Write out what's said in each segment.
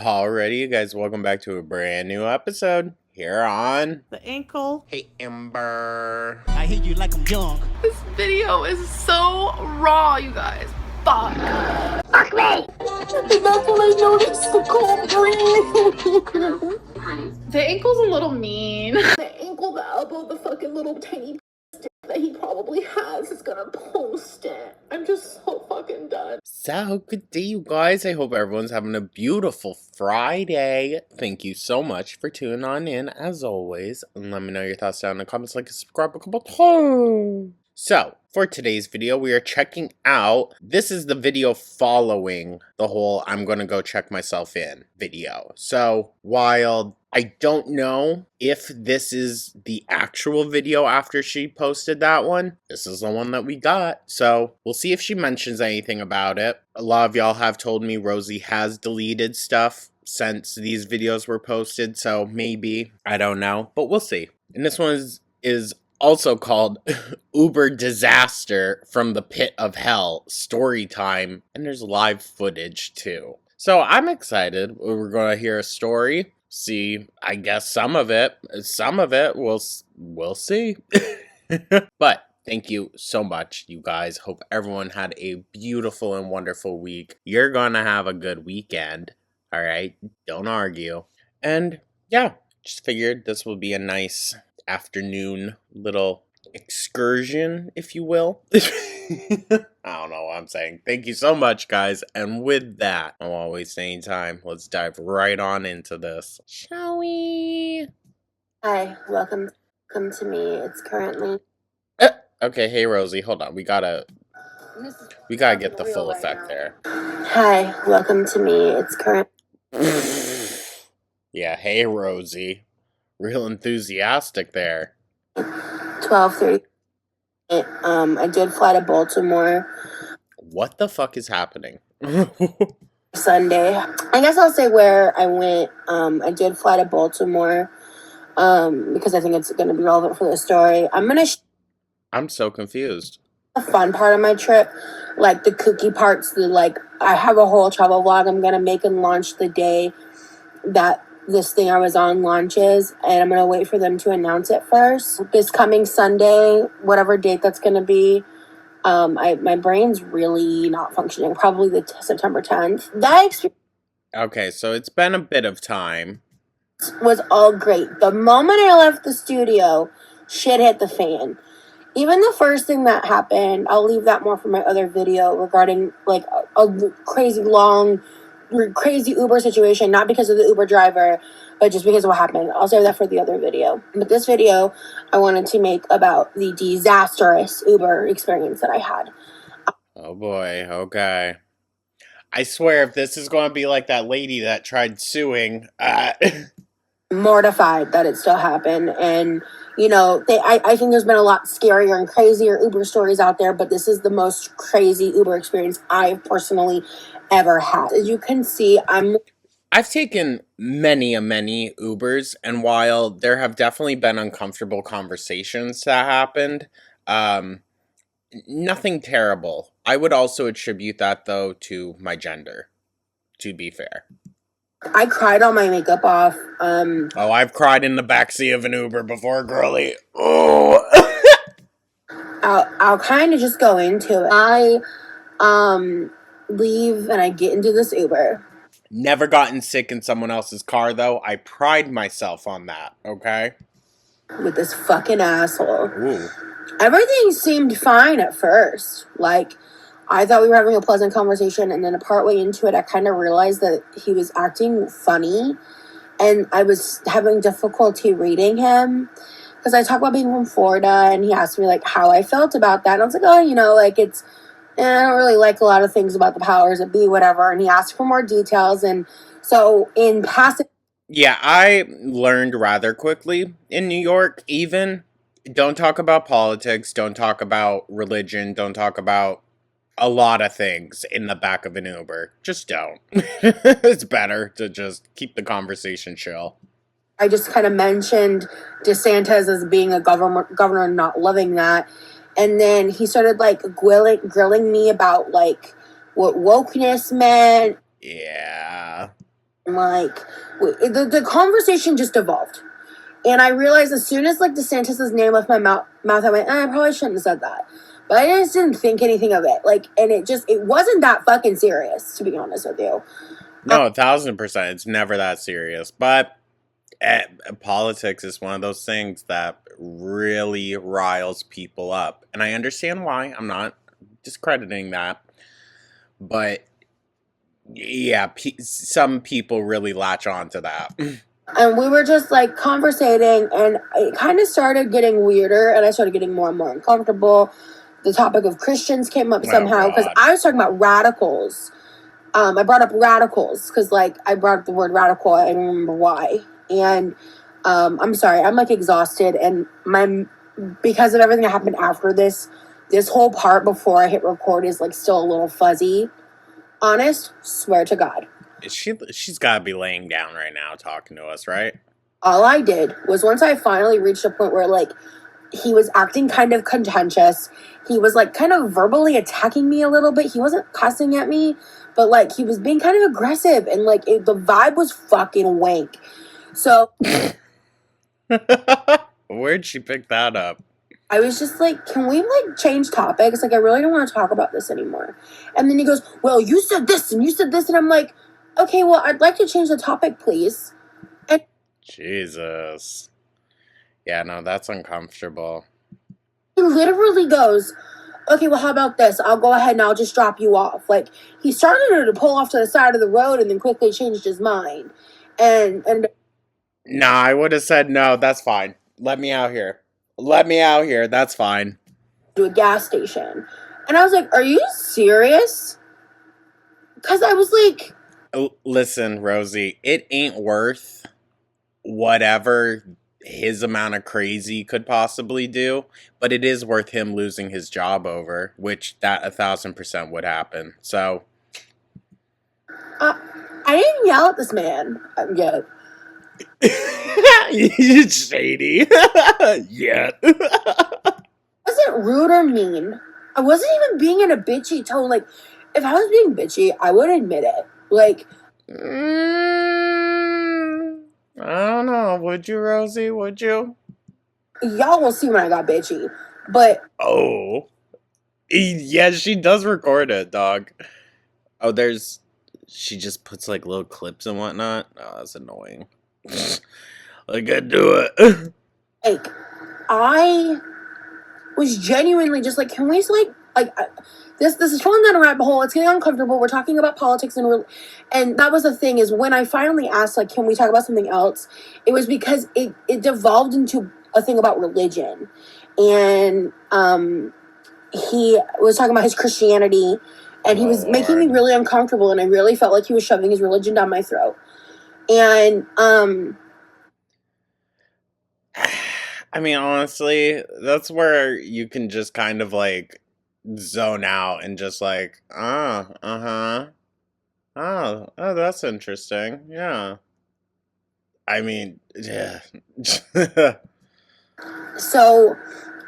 Alrighty, you guys, welcome back to a brand new episode here on The ankle. Hey Ember. I hate you like I'm young. This video is so raw, you guys. Fuck. Fuck me! And that's when I noticed the cold breeze. The ankle's a little mean. The ankle, the elbow, the fucking little tiny stick that he probably has is gonna post it. I'm just so fucking done. So, good day, you guys. I hope everyone's having a beautiful Friday. Thank you so much for tuning on in, as always. And let me know your thoughts down in the comments, like and subscribe a couple times. So, for today's video, we are checking out, this is the video following the whole I'm gonna go check myself in video. So, while I don't know if this is the actual video after she posted that one, this is the one that we got. So, we'll see if she mentions anything about it. A lot of y'all have told me Rosee has deleted stuff since these videos were posted, so maybe, I don't know, but we'll see. And this one is also called Uber Disaster from the Pit of Hell Story Time, and there's live footage too. So I'm excited. We're gonna hear a story, see, I guess some of it we'll see. But thank you so much, you guys. Hope everyone had a beautiful and wonderful week. You're gonna have a good weekend, all right? Don't argue. And yeah, just figured this will be a nice afternoon little excursion, if you will. I don't know what I'm saying. Thank you so much, guys. And with that, I won't waste any time. Let's dive right on into this. Shall we? Hi, welcome to me. It's currently... Okay, hey Rosee, hold on. We gotta get the full effect there. Hi, welcome to me. It's current... Yeah, hey Rosee. Real enthusiastic there. 12:30. I did fly to Baltimore. What the fuck is happening? Sunday. I guess I'll say where I went. I did fly to Baltimore. Because I think it's going to be relevant for the story. I'm so confused. The fun part of my trip, like the kooky parts. I have a whole travel vlog I'm going to make and launch the day that this thing I was on launches, and I'm going to wait for them to announce it first. This coming Sunday, whatever date that's going to be, my brain's really not functioning. Probably the September 10th. That experience Okay, so it's been a bit of time. Was all great. The moment I left the studio, shit hit the fan. Even the first thing that happened, I'll leave that more for my other video regarding like a crazy Uber situation, not because of the Uber driver, but just because of what happened. I'll save that for the other video. But this video, I wanted to make about the disastrous Uber experience that I had. Oh boy, okay. I swear, if this is going to be like that lady that tried suing, Mortified that it still happened. And, you know, I think there's been a lot scarier and crazier Uber stories out there, but this is the most crazy Uber experience I've personally ever had. As you can see, I've taken many Ubers, and while there have definitely been uncomfortable conversations that happened, nothing terrible. I would also attribute that, though, to my gender, to be fair. I cried all my makeup off. Oh, I've cried in the backseat of an Uber before, girly. Oh. I'll kind of just go into it. I leave and I get into this Uber. Never gotten sick in someone else's car, though. I pride myself on that, okay? With this fucking asshole. Ooh. Everything seemed fine at first. Like, I thought we were having a pleasant conversation, and then partway into it, I kind of realized that he was acting funny, and I was having difficulty reading him, because I talk about being from Florida, and he asked me, like, how I felt about that, and I was like, oh, you know, like, I don't really like a lot of things about the powers that be, whatever, and he asked for more details, and so in passing... Yeah, I learned rather quickly in New York, even, don't talk about politics, don't talk about religion, don't talk about a lot of things in the back of an Uber. Just don't. It's better to just keep the conversation chill. I just kind of mentioned DeSantis as being a governor and not loving that. And then he started, like, grilling me about, like, what wokeness meant. Yeah. Like, the conversation just evolved. And I realized as soon as like DeSantis's name left my mouth, I went, I probably shouldn't have said that. But I just didn't think anything of it. Like, and it wasn't that fucking serious, to be honest with you. No, 1,000%. It's never that serious. But politics is one of those things that really riles people up. And I understand why. I'm not discrediting that. But yeah, some people really latch on to that. And we were just like conversating, and it kind of started getting weirder, and I started getting more and more uncomfortable. The topic of Christians came up somehow because I was talking about radicals. I brought up radicals because, like, I brought up the word radical. I don't remember why. And I'm sorry, I'm like exhausted, and because of everything that happened after this whole part before I hit record is like still a little fuzzy. Honest, swear to God. She's got to be laying down right now talking to us, right? All I did was once I finally reached a point where, like, he was acting kind of contentious. He was, like, kind of verbally attacking me a little bit. He wasn't cussing at me, but, like, he was being kind of aggressive. And, like, the vibe was fucking wank. So Where'd she pick that up? I was just like, can we, like, change topics? Like, I really don't want to talk about this anymore. And then he goes, well, you said this and you said this. And I'm like, okay, well, I'd like to change the topic, please. And Jesus. Yeah, no, that's uncomfortable. he literally goes, okay, well, how about this? I'll go ahead and I'll just drop you off. Like, he started to pull off to the side of the road and then quickly changed his mind. And Nah, I would have said no, that's fine. Let me out here. Let me out here, that's fine. To a gas station. And I was like, are you serious? Because I was like, Listen, Rosee, it ain't worth whatever his amount of crazy could possibly do, but it is worth him losing his job over, which that 1,000% would happen. So I didn't yell at this man yet. It's shady. Yeah. I wasn't rude or mean. I wasn't even being in a bitchy tone. Like, if I was being bitchy, I would admit it. Like, I don't know. Would you, Rosee? Would you? y'all will see when I got bitchy. But Oh. Yeah, she does record it, dog. Oh, she just puts like little clips and whatnot. Oh, that's annoying. I gotta do it. like, I was genuinely just like, can we just this is falling down a rabbit hole. It's getting uncomfortable. We're talking about politics and that was the thing is when I finally asked, like, can we talk about something else? It was because it devolved into a thing about religion, and he was talking about his Christianity, and he was making me really uncomfortable, and I really felt like he was shoving his religion down my throat. And I mean, honestly, that's where you can just kind of like zone out and just like, oh, that's interesting. Yeah. I mean, yeah. So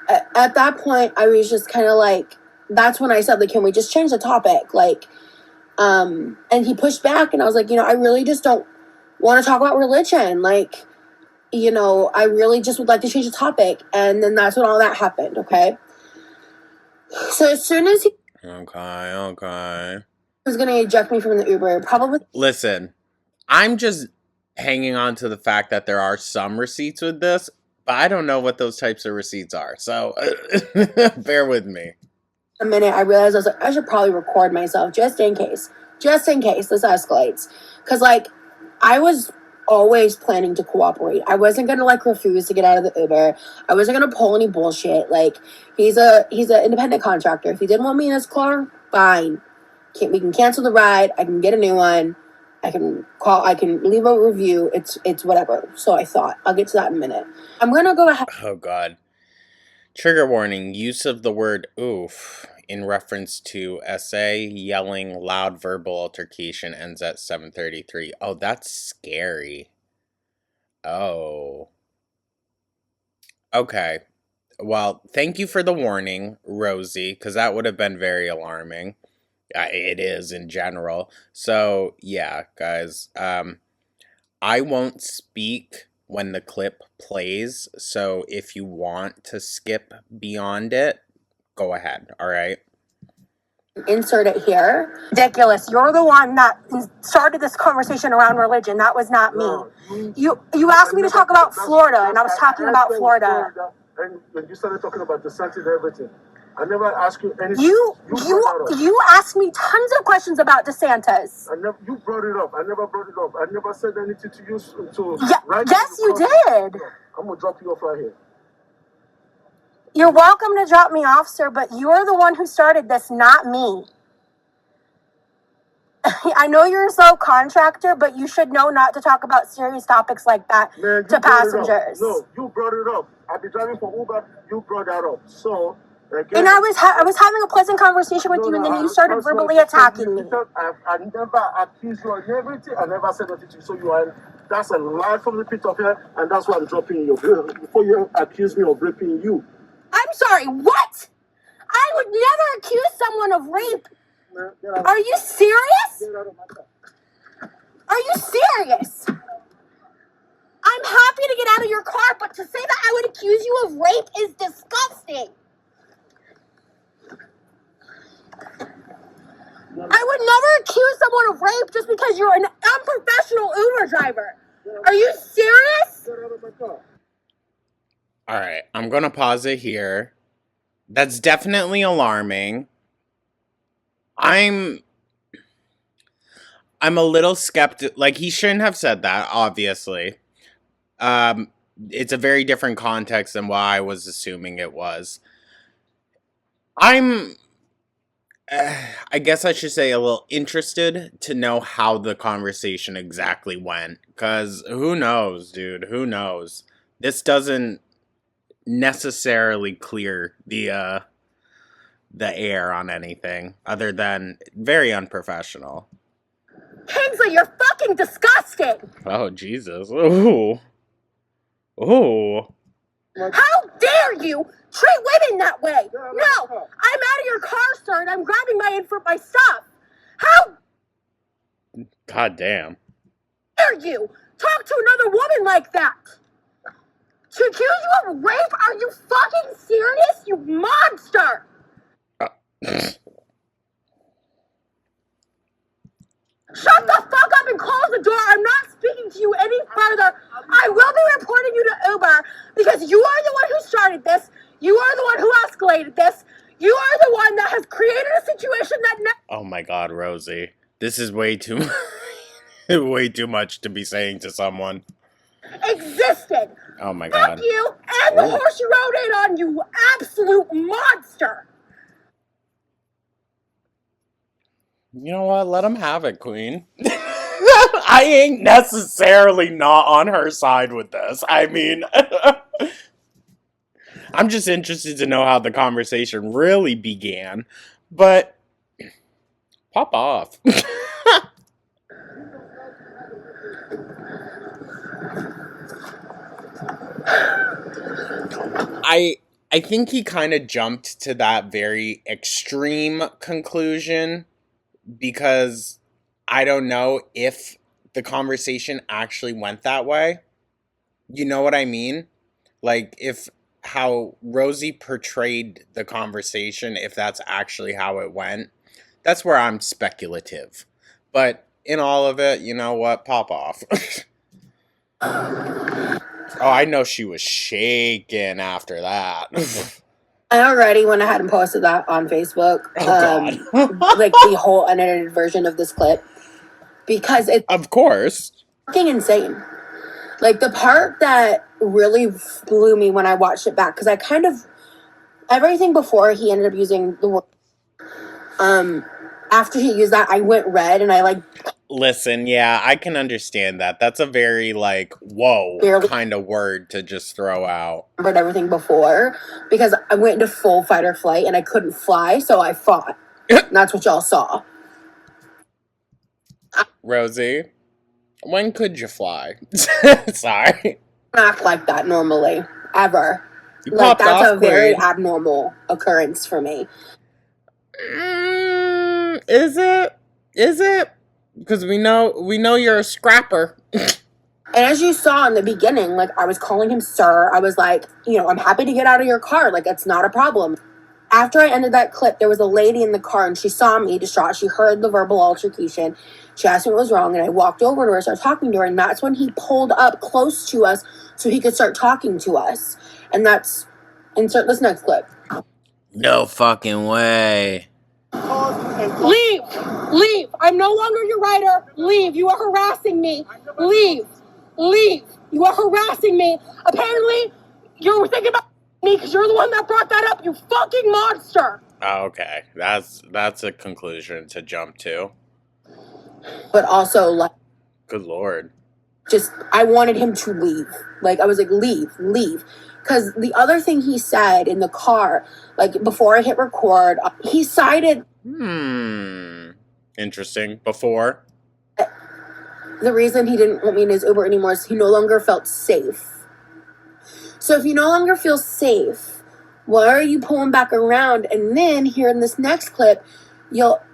at that point, I was just kind of like, that's when I said, like, can we just change the topic? Like, and he pushed back, and I was like, I really just don't want to talk about religion. Like, I really just would like to change the topic. And then that's when all that happened, okay? So as soon as he Okay. was going to eject me from the Uber, probably... Listen, I'm just hanging on to the fact that there are some receipts with this, but I don't know what those types of receipts are. So bear with me. A minute, I realized I was like, I should probably record myself just in case this escalates. Because, like, I was always planning to cooperate. I wasn't going to, like, refuse to get out of the Uber. I wasn't going to pull any bullshit. Like, he's an independent contractor. If he didn't want me in his car, fine. We can cancel the ride. I can get a new one. I can leave a review. It's whatever. So I thought, I'll get to that in a minute. I'm going to go ahead. Oh, God. Trigger warning, use of the word oof in reference to essay, yelling, loud verbal altercation ends at 7:33. Oh, that's scary. Oh. Okay. Well, thank you for the warning, Rosee, because that would have been very alarming. It is in general. So, yeah, guys. I won't speak when the clip plays, so if you want to skip beyond it, go ahead, alright? Insert it here. Ridiculous. You're the one that started this conversation around religion. That was not me. You asked me to talk about Florida, and I was talking about Florida. And you started talking about the Senate and everything. I never asked you anything. You asked me tons of questions about DeSantis. You brought it up. I never brought it up. I never said anything to you. Yes, you did. I'm gonna drop you off right here. You're welcome to drop me off, sir, but you're the one who started this, not me. I know you're a slow contractor, but you should know not to talk about serious topics like that to passengers. No, you brought it up. I've been driving for Uber. You brought that up. So, again, and I was having a pleasant conversation with you, and then you started verbally attacking me. I never accused you of everything. I never said anything to you. So that's a lie from the pit of hell, and that's why I'm dropping you. Before you accuse me of raping you. I'm sorry, what? I would never accuse someone of rape. Are you serious? Are you serious? I'm happy to get out of your car, but to say that I would accuse you of rape is disgusting. I would never accuse someone of rape just because you're an unprofessional Uber driver. Are you serious? Alright, I'm gonna pause it here. That's definitely alarming. I'm a little skeptical. Like, he shouldn't have said that, obviously. It's a very different context than what I was assuming it was. I guess I should say a little interested to know how the conversation exactly went. Because who knows, dude? Who knows? This doesn't necessarily clear the air on anything other than very unprofessional. Kingsley, you're fucking disgusting! Oh, Jesus. Ooh. Ooh. How dare you treat women that way? No! I'm out of your car, sir, and I'm grabbing my stuff. How God damn. dare you talk to another woman like that? To accuse you of rape? Are you fucking serious, you monster? Shut the fuck up and close the door. I'm not speaking to you any further. I will be reporting you to Uber because you are the one who started this. You are the one who escalated this. You are the one that has created a situation that... Oh my God, Rosee. This is way too way too much to be saying to someone. Existed. Oh my God. Fuck you and the horse you rode in on, you absolute monster. You know what? Let him have it, Queen. I ain't necessarily not on her side with this. I mean, I'm just interested to know how the conversation really began. But pop off. I think he kind of jumped to that very extreme conclusion because I don't know if the conversation actually went that way. You know what I mean? Like, if how Rosee portrayed the conversation, if that's actually how it went, that's where I'm speculative. But in all of it, you know what? Pop off. Oh, I know she was shaking after that. I already went ahead and posted that on Facebook. Oh, God. Like the whole unedited version of this clip. Because it's Of course. fucking insane. Like the part that really blew me when I watched it back, because I kind of... Everything before he ended up using the word... After he used that, I went red and I like... Listen, yeah, I can understand that. That's a very, like, whoa barely kind of word to just throw out. remembered everything before because I went into full fight or flight and I couldn't fly, so I fought. And that's what y'all saw. Rosee, when could you fly? Sorry. Act like that normally, ever. You Like popped that's off, a very Queen. abnormal occurrence for me. Is it? Is it? Because we know you're a scrapper. And as you saw in the beginning, like, I was calling him sir. I was like, you know, I'm happy to get out of your car. Like, that's not a problem. After I ended that clip, there was a lady in the car, and she saw me distraught. She heard the verbal altercation. She asked me what was wrong, and I walked over to her, started talking to her, and that's when he pulled up close to us so he could start talking to us. And that's... Insert this next clip. No fucking way. Leave! Leave! I'm no longer your rider. Leave! You are harassing me. Leave! Leave! You are harassing me. Apparently, you're thinking about me because you're the one that brought that up, you fucking monster! Oh, okay. That's a conclusion to jump to. But also, like... Good lord. Just, I wanted him to leave. Like, I was like, leave, leave. Because the other thing he said in the car, like, before I hit record, he cited... Interesting. Before? The reason he didn't want me in his Uber anymore is he no longer felt safe. So if you no longer feel safe, why are you pulling back around? And then here in this next clip,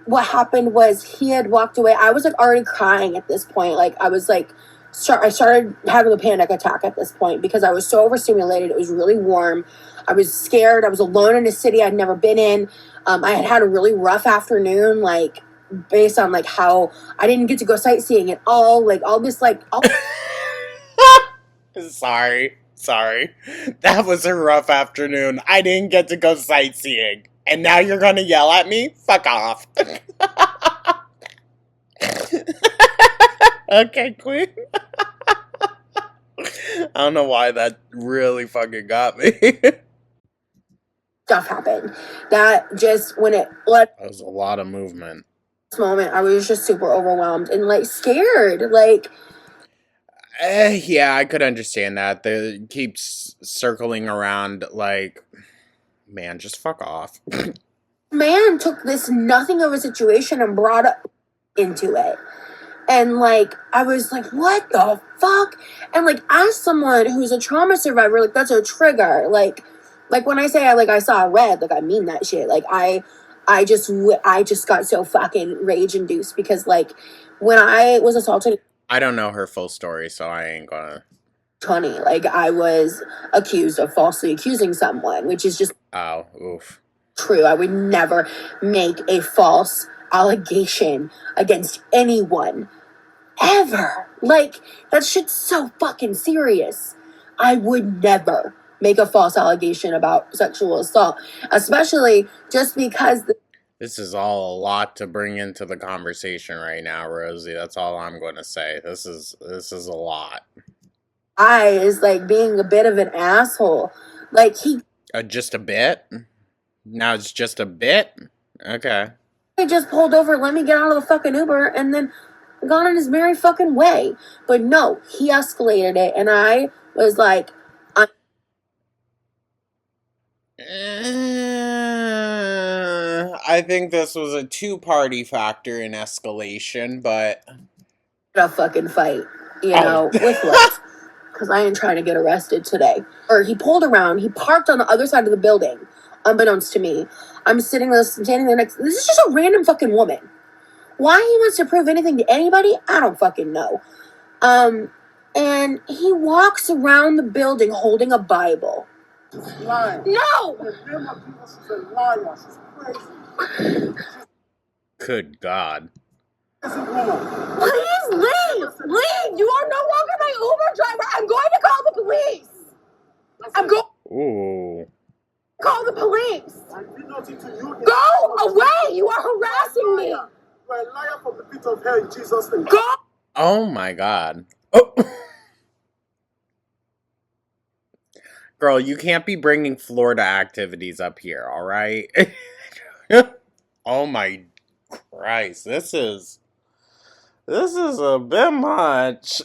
what happened was he had walked away. I was like already crying at this point. Like, I was like... I started having a panic attack at this point because I was so overstimulated. It was really warm. I was scared. I was alone in a city I'd never been in. I had had a really rough afternoon, like, based on, like, how I didn't get to go sightseeing at all. Like, all this, like... Sorry. That was a rough afternoon. I didn't get to go sightseeing. And now you're gonna yell at me? Fuck off. Okay, Queen. I don't know why that really fucking got me. Stuff happened. That just, that was a lot of movement. This moment, I was just super overwhelmed and, like, scared. Like... Yeah, I could understand that. They keeps circling around, like, man, just fuck off. Man took this nothing of a situation and brought up into it. And, like, I was like, what the fuck? And, like, as someone who's a trauma survivor, like, that's a trigger. Like when I say I saw red, like, I mean that shit. Like, I just got so fucking rage-induced because, like, when I was assaulted... I don't know her full story, so I ain't gonna... 20, like, I was accused of falsely accusing someone, which is just... Oh, oof. True. I would never make a false allegation against anyone. Ever. Like, that shit's so fucking serious. I would never make a false allegation about sexual assault, especially just because... This is all a lot to bring into the conversation right now, Rosee. That's all I'm going to say. This is a lot. I is, like, being a bit of an asshole. Like, he... just a bit? Now it's just a bit? Okay. He just pulled over, let me get out of the fucking Uber, and then gone on his merry fucking way. But no, he escalated it, and I was like... I think this was a two-party factor in escalation, but... A fucking fight, you know, with what? Because I ain't trying to get arrested today. Or he pulled around, he parked on the other side of the building, unbeknownst to me. I'm standing there next... This is just a random fucking woman. Why he wants to prove anything to anybody, I don't fucking know. And he walks around the building holding a Bible. Lying. No! In the name of Jesus, she's a liar. She's crazy. Good God. Please leave! Leave! You are no longer my Uber driver! I'm going to call the police! I'm going Ooh. to call the police! I did nothing to you. Go away! You are harassing me! You're a liar from the pit of hell in Jesus' name. Go! Oh my God. Oh. Girl, you can't be bringing Florida activities up here, all right? Oh my Christ, this is a bit much.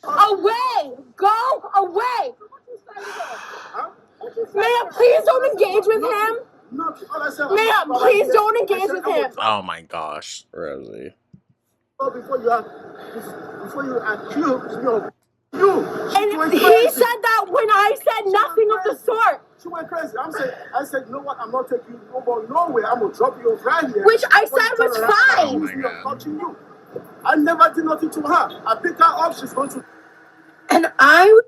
Away! Go away! Ma'am, please don't engage with him! Ma'am, please don't engage with him! Oh my gosh, Rosee. Before you accuse me of you. And he said that when I said nothing of the sort. She went crazy. I said, you know what? I'm not taking you over nowhere. I'm gonna drop you off right here. Which I said was Oh fine. my God. Touching you. I never did nothing to her. I pick her up, she's going to. And I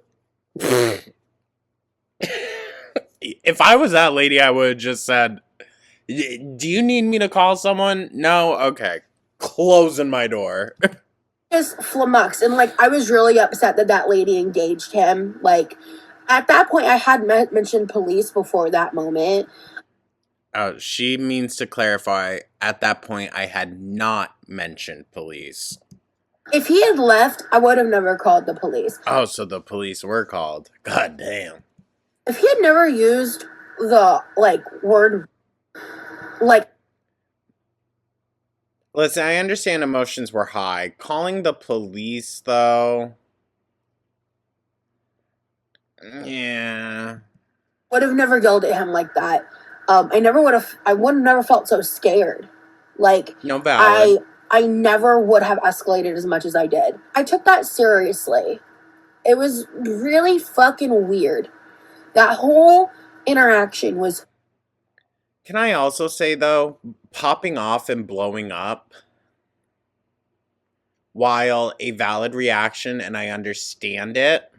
If I was that lady, I would have just said, do you need me to call someone? No? Okay. Closing my door. just flummoxed, and like I was really upset that that lady engaged him. Like at that point, I had mentioned police before that moment. She means to clarify, at that point, I had not mentioned police. If he had left, I would have never called the police. Oh, so the police were called. God damn. If he had never used the like word like Listen, I understand emotions were high. Calling the police, though. Yeah. would have never yelled at him like that. I would have never felt so scared. Like No valid. I never would have escalated as much as I did. I took that seriously. It was really fucking weird. That whole interaction was. Can I also say, though, popping off and blowing up, while a valid reaction and I understand it,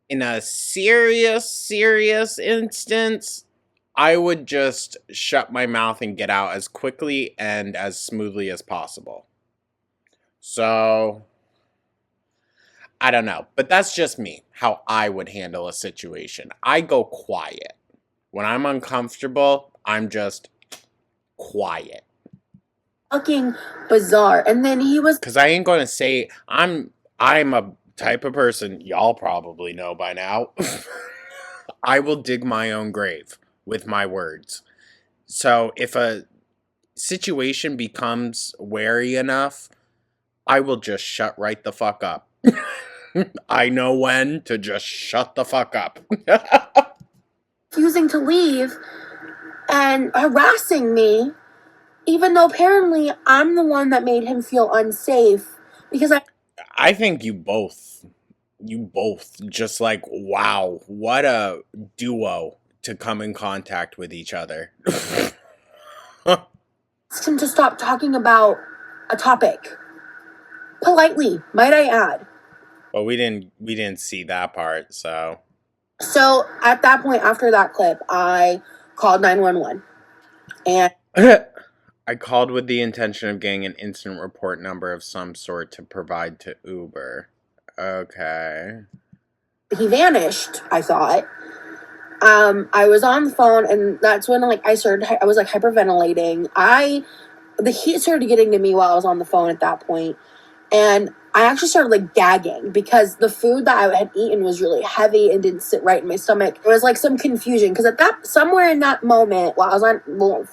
in a serious instance, I would just shut my mouth and get out as quickly and as smoothly as possible. So, I don't know. But that's just me, how I would handle a situation. I go quiet. When I'm uncomfortable, I'm just quiet. Fucking bizarre. And then he was. Because I ain't going to say, I'm a type of person, y'all probably know by now. I will dig my own grave with my words. So if a situation becomes wary enough, I will just shut right the fuck up. I know when to just shut the fuck up. Refusing to leave and harassing me, even though apparently I'm the one that made him feel unsafe because I think you both just like, wow, what a duo to come in contact with each other. asked him to stop talking about a topic. Politely, might I add. But we didn't see that part, so. So at that point, after that clip, I called 911. And I called with the intention of getting an incident report number of some sort to provide to Uber. Okay. he vanished, I thought. I was on the phone, and that's when I was like hyperventilating. The heat started getting to me while I was on the phone at that point, and I actually started like gagging because the food that I had eaten was really heavy and didn't sit right in my stomach. It was like some confusion because somewhere in that moment while I was on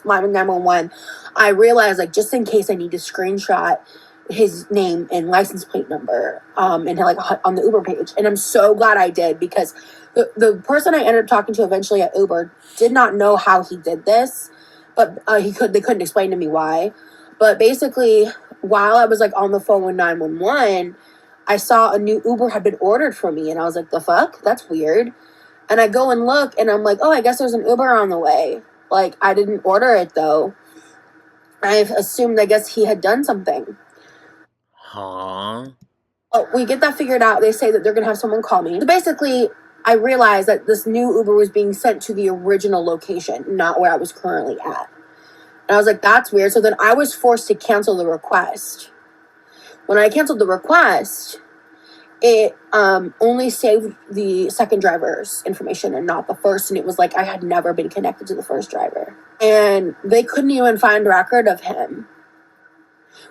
911, I realized like just in case I need to screenshot his name and license plate number and like on the Uber page, and I'm so glad I did because the person I ended up talking to eventually at Uber did not know how he did this, but they couldn't explain to me why. But basically, while I was like on the phone with 911, I saw a new Uber had been ordered for me, and I was like, the fuck? That's weird. And I go and look, and I'm like, oh, I guess there's an Uber on the way. Like, I didn't order it, though. I assumed, I guess he had done something. Huh? Oh, we get that figured out. They say that they're going to have someone call me. So basically, I realized that this new Uber was being sent to the original location, not where I was currently at. And I was like, that's weird. So then I was forced to cancel the request. When I canceled the request, it only saved the second driver's information and not the first. And it was like I had never been connected to the first driver. And they couldn't even find a record of him,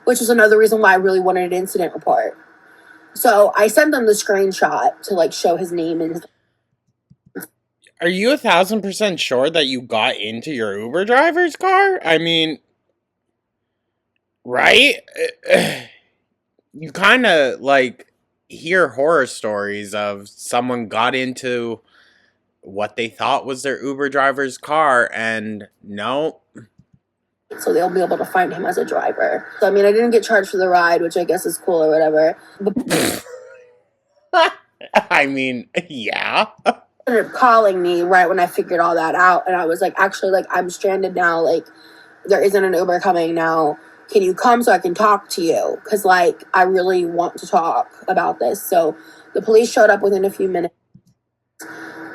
which was another reason why I really wanted an incident report. So I sent them the screenshot to like show his name and his. Are you 1,000% sure that you got into your Uber driver's car? I mean, right? You kind of like hear horror stories of someone got into what they thought was their Uber driver's car, and no. So they'll be able to find him as a driver. So I mean, I didn't get charged for the ride, which I guess is cool or whatever. I mean, yeah. Ended up calling me right when I figured all that out, and I was like, actually, like I'm stranded now. Like there isn't an Uber coming now. can you come so I can talk to you? Because, like, I really want to talk about this. So the police showed up within a few minutes.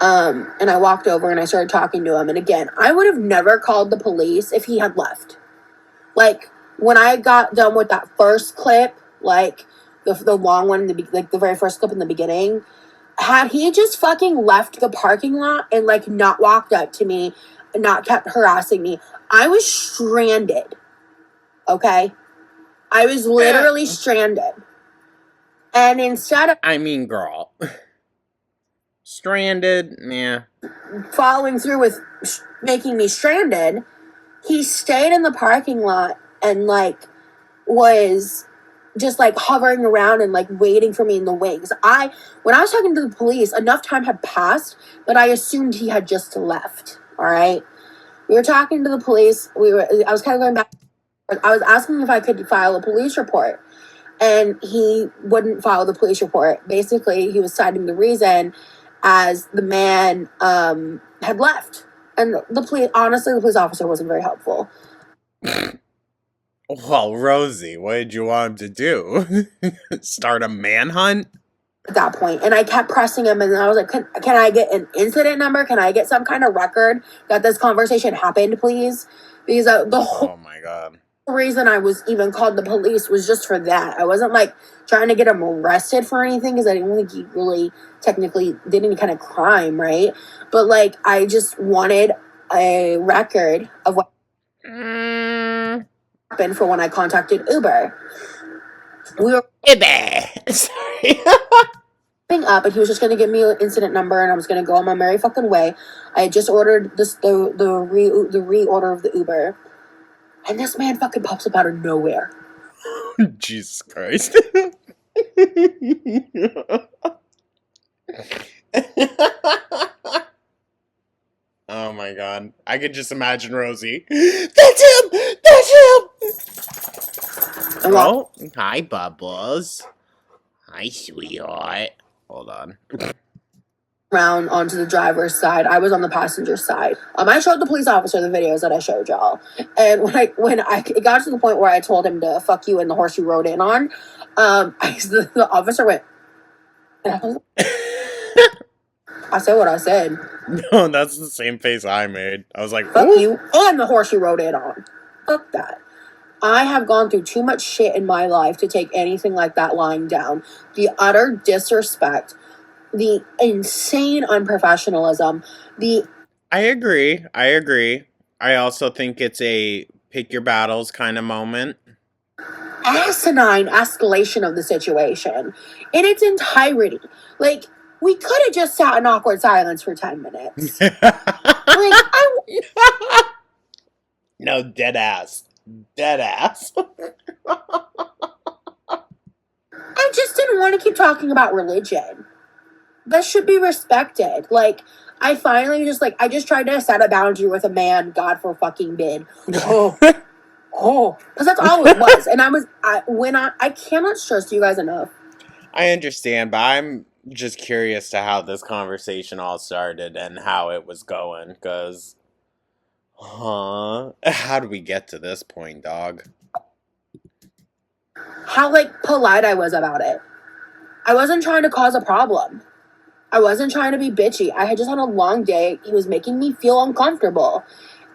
And I walked over and I started talking to him. And again, I would have never called the police if he had left. Like, when I got done with that first clip, like, the long one, like, the very first clip in the beginning, had he just fucking left the parking lot and, like, not walked up to me, not kept harassing me, I was stranded. Okay? I was literally stranded. And instead of... I mean, girl. Stranded, yeah. Following through with making me stranded, he stayed in the parking lot and, like, was just, like, hovering around and, like, waiting for me in the wings. When I was talking to the police, enough time had passed that I assumed he had just left. All right? We were talking to the police. I was kind of going back. I was asking if I could file a police report. And he wouldn't file the police report. Basically, he was citing the reason as the man had left. And the police officer wasn't very helpful. Well, Rosee, what did you want him to do? Start a manhunt? At that point. And I kept pressing him, and I was like, can I get an incident number? Can I get some kind of record that this conversation happened, please? Because the whole... Oh, my God. reason I was even called the police was just for that. I wasn't, like, trying to get him arrested for anything, because I didn't think he really technically did any kind of crime, right? But, like, I just wanted a record of what happened for when I contacted Uber. We were Sorry. up, and he was just going to give me an incident number, and I was going to go on my merry fucking way. I had just ordered the reorder of the Uber. And this man fucking pops up out of nowhere. Jesus Christ. Oh my God. I could just imagine Rosee. That's him! That's him! Oh, hi, Bubbles. Hi, sweetheart. Hold on. Around onto the driver's side. I was on the passenger side. I showed the police officer the videos that I showed y'all, and when it got to the point where I told him to fuck you and the horse you rode in on, the officer went. I said what I said. No, that's the same face I made. I was like, fuck you and the horse you rode in on. Fuck that. I have gone through too much shit in my life to take anything like that lying down. The utter disrespect. The insane unprofessionalism. I agree. I also think it's a pick your battles kind of moment. Asinine escalation of the situation in its entirety. Like, we could have just sat in awkward silence for 10 minutes. No, dead ass. Dead ass. I just didn't want to keep talking about religion. That should be respected. Like, I finally I just tried to set a boundary with a man, God for fucking bid. Because that's all it was. And I cannot stress you guys enough. I understand, but I'm just curious to how this conversation all started and how it was going, because, how did we get to this point, dog? How, like, polite I was about it. I wasn't trying to cause a problem. I wasn't trying to be bitchy. I had just had a long day. He was making me feel uncomfortable.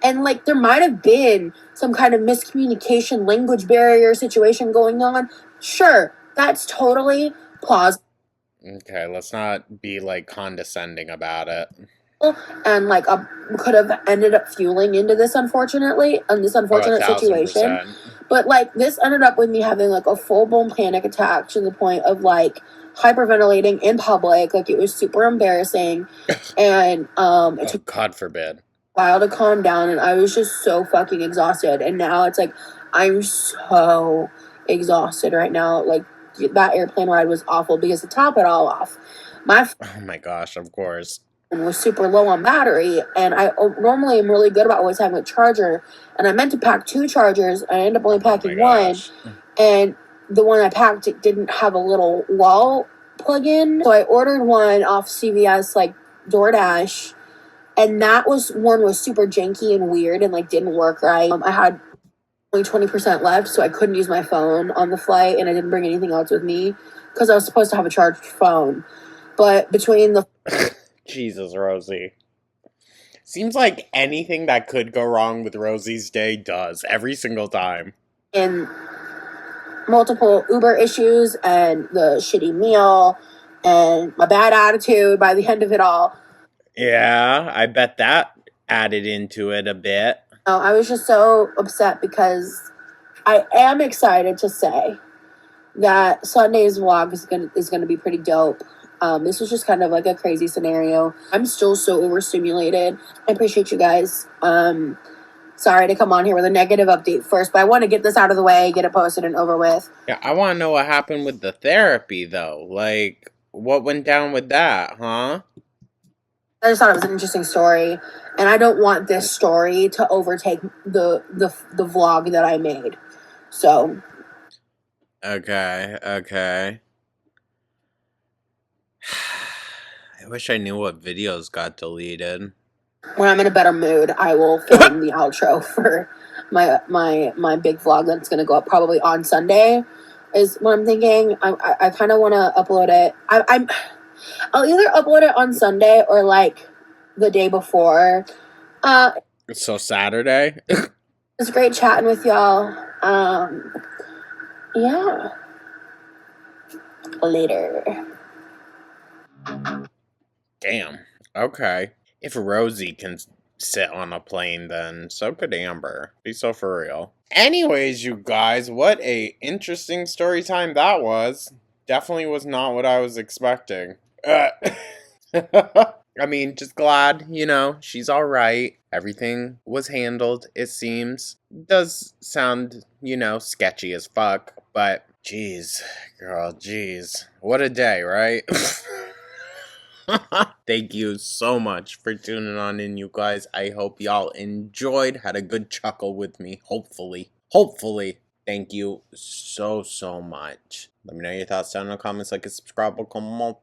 And, like, there might have been some kind of miscommunication, language barrier situation going on. Sure, that's totally plausible. Okay, let's not be, like, condescending about it. And, like, could have ended up fueling into this, unfortunately, and this unfortunate situation. But, like, this ended up with me having, like, a full-blown panic attack to the point of, like, hyperventilating in public. Like, it was super embarrassing. And it took God forbid. a while to calm down, and I was just so fucking exhausted. And now it's like, I'm so exhausted right now. Like, that airplane ride was awful, because to top it all off, oh my gosh, of course, was super low on battery, and I normally am really good about always having a charger, and I meant to pack 2 chargers. I ended up only packing one, and the one I packed, it didn't have a little wall plug-in, so I ordered one off CVS, like, DoorDash, and that one was super janky and weird and, like, didn't work right. I had only 20% left, so I couldn't use my phone on the flight, and I didn't bring anything else with me because I was supposed to have a charged phone. But between the Jesus, Rosee. Seems like anything that could go wrong with Rosee's day does every single time. and multiple Uber issues and the shitty meal and my bad attitude by the end of it all, Yeah, I bet that added into it a bit. I was just so upset because I am excited to say that Sunday's vlog is gonna be pretty dope. This was just kind of like a crazy scenario. I'm still so overstimulated. I appreciate you guys. Sorry to come on here with a negative update first, but I want to get this out of the way, get it posted and over with. Yeah, I want to know what happened with the therapy, though. Like, what went down with that, huh? I just thought it was an interesting story, and I don't want this story to overtake the vlog that I made. So, Okay. I wish I knew what videos got deleted. when I'm in a better mood, I will film the outro for my big vlog that's gonna go up probably on Sunday. Is what I'm thinking. I kind of want to upload it. I'll either upload it on Sunday or like the day before. So Saturday? It's great chatting with y'all. Yeah. Later. Damn. Okay. If Rosee can sit on a plane, then so could Amber. Be so for real. Anyways, you guys, what a interesting story time that was. Definitely was not what I was expecting. I mean, just glad, she's alright. Everything was handled, it seems. Does sound, sketchy as fuck, but jeez, girl, jeez. What a day, right? Thank you so much for tuning on in, you guys. I hope y'all enjoyed, had a good chuckle with me, hopefully. Thank you so much. Let me know your thoughts down in the comments, like and subscribe, comment.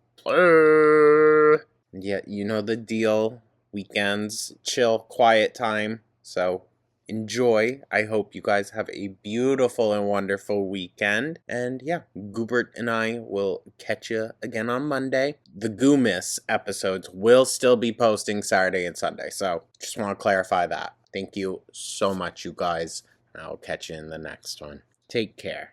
Yeah, you know the deal. Weekends, chill, quiet time. So enjoy. I hope you guys have a beautiful and wonderful weekend. And yeah, Goobert and I will catch you again on Monday. The Goomiss episodes will still be posting Saturday and Sunday. So just want to clarify that. Thank you so much, you guys. I'll catch you in the next one. Take care.